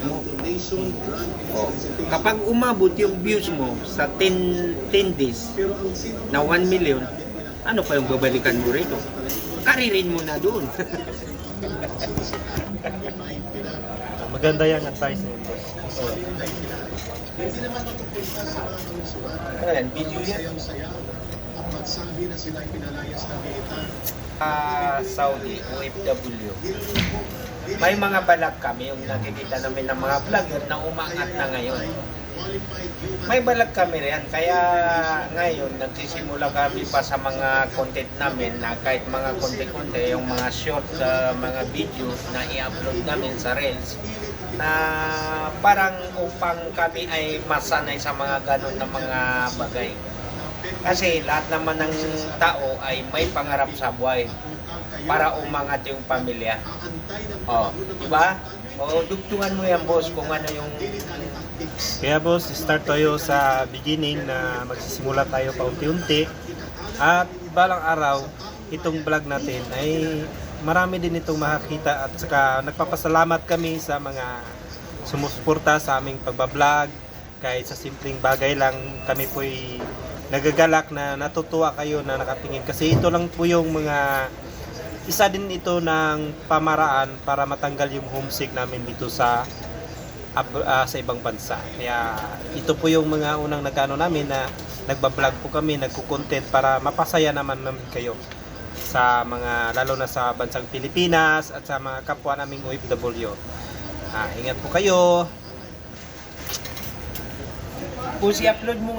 mo. Oh. Kapag umabot yung views mo sa 10 days na 1 million, ano pa yung babalikan mo rito? Karirin mo na doon. Maganda yan advice niyo, boss. So, Ayan, video yan. Saudi, OFW. May mga balag kami, yung nakikita namin ng mga vlogger na umangat na ngayon. May balag kami rin, kaya ngayon nagsisimula kami pa sa mga content namin na kahit mga konti-konti, yung mga short, mga video na i-upload namin sa Reels na parang upang kami ay masanay sa mga ganon na mga bagay. Kasi lahat naman ng tao ay may pangarap sa buhay para umangat yung pamilya. Oh, di ba? O, dugtungan mo yan, boss, kung ano yung... kaya boss, start tayo sa beginning na magsisimula tayo paunti-unti. At balang araw, itong vlog natin ay marami din itong makakita at saka nagpapasalamat kami sa mga sumusuporta sa aming pagbablog. Kahit sa simpleng bagay lang kami po'y nagagalak na natutuwa kayo na nakatingin. Kasi ito lang po yung mga isa din ito ng pamaraan para matanggal yung homesick namin dito sa ibang bansa. Kaya ito po yung mga unang nagano namin na nagbablog po kami, nagko-content para mapasaya naman kayo sa mga, lalo na sa bansang Pilipinas at sa mga kapwa naming OFW. Ingat po kayo. Kung si-upload mo